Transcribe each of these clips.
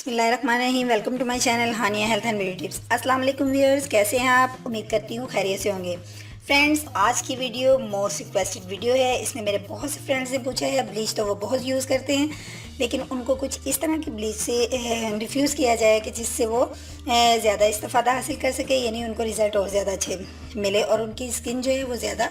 बिस्मिल्लाहिर्रहमानिर्रहीम। Welcome to my channel Hania health and beauty tips. अस्सलाम वालेकुम व्यूअर्स, कैसे हैं आप? उम्मीद करती हूँ खैरियत से होंगे। फ्रेंड्स, आज की वीडियो मोस्ट रिक्वेस्टेड वीडियो है। इसमें मेरे बहुत से फ्रेंड्स ने पूछा है। ब्लीच तो वो बहुत यूज़ करते हैं, लेकिन उनको कुछ इस तरह की ब्लीच से डिफ्यूज़ किया जाए कि जिससे वो ज़्यादा इस्तेफ़ादा हासिल कर सके, यानी उनको रिज़ल्ट और ज़्यादा अच्छे मिले और उनकी स्किन जो है वो ज़्यादा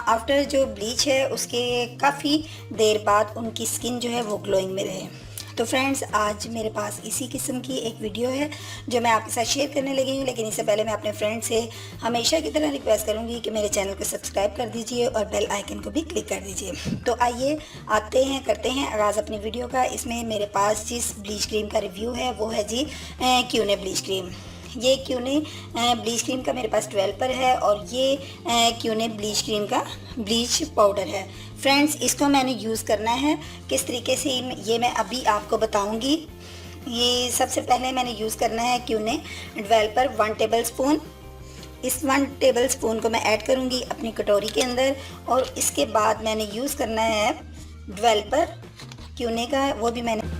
आफ्टर जो ब्लीच है उसके काफ़ी देर बाद उनकी स्किन जो है वो ग्लोइंग में रहे। तो फ्रेंड्स, आज मेरे पास इसी किस्म की एक वीडियो है जो मैं आपके साथ शेयर करने लगी हूँ। लेकिन इससे पहले मैं अपने फ्रेंड से हमेशा की तरह रिक्वेस्ट करूँगी कि मेरे चैनल को सब्सक्राइब कर दीजिए और बेल आइकन को भी क्लिक कर दीजिए। तो आइए करते हैं आगाज़ अपनी वीडियो का। इसमें मेरे पास जिस ब्लीच क्रीम का रिव्यू है वो है जी क्यूने ब्लीच क्रीम। ये क्यूने ब्लीच क्रीम का मेरे पास 12 पर है और ये क्यूने ब्लीच क्रीम का ब्लीच पाउडर है। फ्रेंड्स, इसको मैंने यूज़ करना है किस तरीके से ये मैं अभी आपको बताऊंगी। ये सबसे पहले मैंने यूज़ करना है क्यूने 12 पर 1 टेबल स्पून। इस 1 टेबल स्पून को मैं ऐड करूंगी अपनी कटोरी के अंदर और इसके बाद मैंने यूज़ करना है 12 पर क्यूने का, वो भी मैंने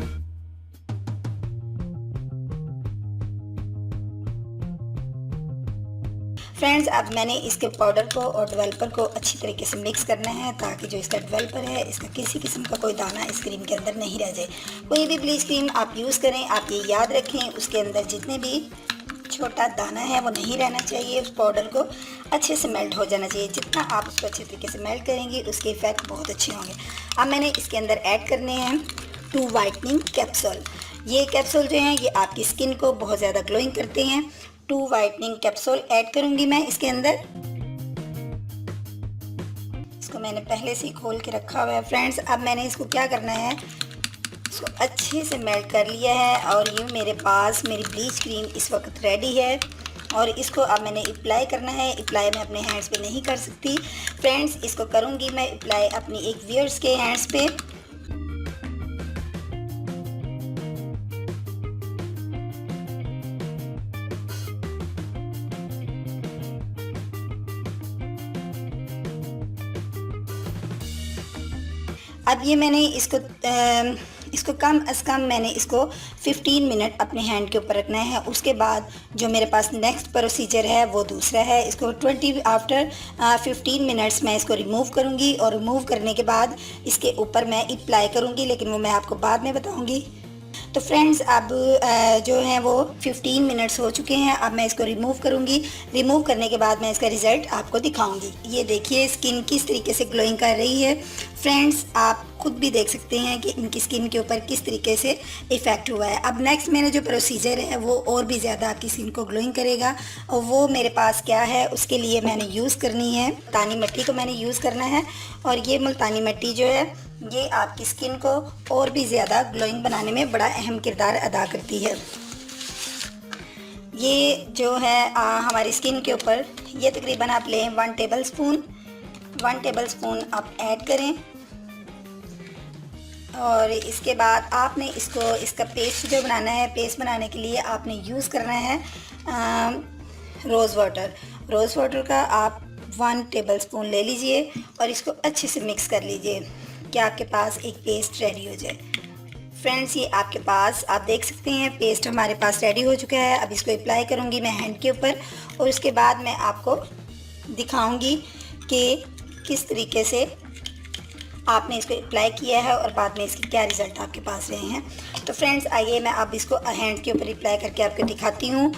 फ्रेंड्स, अब मैंने इसके पाउडर को और डेवलपर को अच्छी तरीके से मिक्स करना है ताकि जो इसका डेवलपर है इसका किसी किस्म का कोई दाना इस क्रीम के अंदर नहीं रह जाए। कोई भी ब्लीच क्रीम आप यूज़ करें, आप ये याद रखें उसके अंदर जितने भी छोटा दाना है वो नहीं रहना चाहिए। उस पाउडर को अच्छे से मेल्ट हो जाना चाहिए। जितना आप उसको अच्छे तरीके से मेल्ट करेंगे उसके इफ़ेक्ट बहुत अच्छे होंगे। अब मैंने इसके अंदर ऐड करने हैं 2 वाइटनिंग कैप्सूल। ये कैप्सूल जो हैं ये आपकी स्किन को बहुत ज़्यादा ग्लोइंग करते हैं। 2 वाइटनिंग कैप्सूल ऐड करूंगी मैं इसके अंदर। इसको मैंने पहले से ही खोल के रखा हुआ है। फ्रेंड्स, अब मैंने इसको क्या करना है, इसको अच्छे से मेल्ट कर लिया है और ये मेरे पास मेरी ब्लीच क्रीम इस वक्त रेडी है और इसको अब मैंने अप्लाई करना है। अप्लाई मैं अपने हैंड्स पे नहीं कर सकती फ्रेंड्स, इसको करूंगी मैं अप्लाई अपनी एक व्यूअर्स के हैंड्स पे। अब ये मैंने इसको कम अज़ कम मैंने इसको 15 मिनट अपने हैंड के ऊपर रखना है। उसके बाद जो मेरे पास नेक्स्ट प्रोसीजर है वो दूसरा है। इसको 15 मिनट्स मैं इसको रिमूव करूँगी और रिमूव करने के बाद इसके ऊपर मैं अप्लाई करूँगी, लेकिन वो मैं आपको बाद में बताऊँगी। तो फ्रेंड्स, अब जो है वो 15 मिनट्स हो चुके हैं। अब मैं इसको रिमूव करूँगी। रिमूव करने के बाद मैं इसका रिज़ल्ट आपको दिखाऊंगी। ये देखिए स्किन किस तरीके से ग्लोइंग कर रही है। फ्रेंड्स, आप खुद भी देख सकते हैं कि इनकी स्किन के ऊपर किस तरीके से इफ़ेक्ट हुआ है। अब नेक्स्ट मेरा जो प्रोसीजर है वो और भी ज़्यादा आपकी स्किन को ग्लोइंग करेगा और वो मेरे पास क्या है, उसके लिए मैंने यूज़ करनी है मुल्तानी मिट्टी को मैंने यूज़ करना है। और ये मुल्तानी मिट्टी जो है ये आपकी स्किन को और भी ज़्यादा ग्लोइंग बनाने में बड़ा अहम किरदार अदा करती है। ये जो है हमारी स्किन के ऊपर ये तकरीबन आप लें 1 टेबल स्पून आप ऐड करें और इसके बाद आपने इसका पेस्ट जो बनाना है, पेस्ट बनाने के लिए आपने यूज़ करना है रोज़ वाटर का आप 1 टेबल स्पून ले लीजिए और इसको अच्छे से मिक्स कर लीजिए कि आपके पास एक पेस्ट रेडी हो जाए। फ्रेंड्स, ये आपके पास आप देख सकते हैं पेस्ट हमारे पास रेडी हो चुका है। अब इसको अप्लाई करूँगी मैं हैंड के ऊपर और उसके बाद मैं आपको दिखाऊँगी कि किस तरीके से आपने इसको अप्लाई किया है और बाद में इसके क्या रिज़ल्ट आपके पास रहे हैं। तो फ्रेंड्स, आइए मैं अब इसको हैंड के ऊपर अप्लाई करके आपको दिखाती हूँ।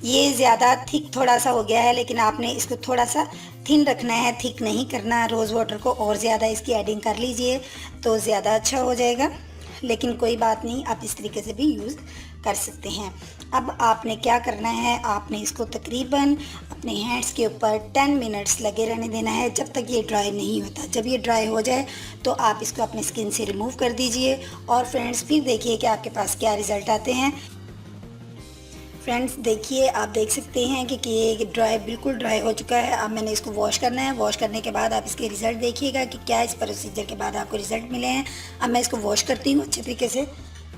ये ज़्यादा थिक थोड़ा सा हो गया है, लेकिन आपने इसको थोड़ा सा थिन रखना है, थिक नहीं करना। रोज़ वाटर को और ज़्यादा इसकी एडिंग कर लीजिए तो ज़्यादा अच्छा हो जाएगा, लेकिन कोई बात नहीं, आप इस तरीके से भी यूज़ कर सकते हैं। अब आपने क्या करना है, आपने इसको तकरीबन अपने हैंड्स के ऊपर 10 मिनट्स लगे रहने देना है जब तक ये ड्राई नहीं होता। जब ये ड्राई हो जाए तो आप इसको अपने स्किन से रिमूव कर दीजिए और फ्रेंड्स फिर देखिए कि आपके पास क्या रिज़ल्ट आते हैं। फ्रेंड्स, देखिए आप देख सकते हैं कि ये बिल्कुल ड्राई हो चुका है। अब मैंने इसको वॉश करना है। वॉश करने के बाद आप इसके रिज़ल्ट देखिएगा कि क्या इस प्रोसीजर के बाद आपको रिज़ल्ट मिले हैं। अब मैं इसको वॉश करती हूँ अच्छे तरीके से।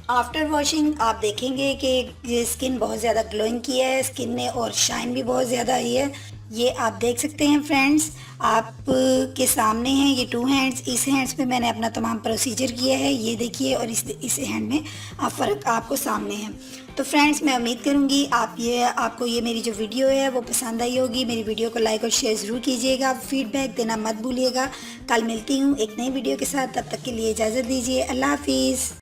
आफ्टर वॉशिंग आप देखेंगे कि ये स्किन बहुत ज़्यादा ग्लोइंग की है, स्किन ने और शाइन भी बहुत ज़्यादा आई है। ये आप देख सकते हैं फ्रेंड्स, आप के सामने हैं ये 2 हैंड्स। इस हैंड्स पे मैंने अपना तमाम प्रोसीजर किया है, ये देखिए, और इस हैंड में आप फ़र्क आपको सामने है। तो फ्रेंड्स मैं उम्मीद करूँगी आपको ये मेरी जो वीडियो है वो पसंद आई होगी। मेरी वीडियो को लाइक और शेयर ज़रूर कीजिएगा, फीडबैक देना मत भूलिएगा। कल मिलती हूँ एक नई वीडियो के साथ, तब तक के लिए इजाज़त दीजिए। अल्लाह हाफिज़।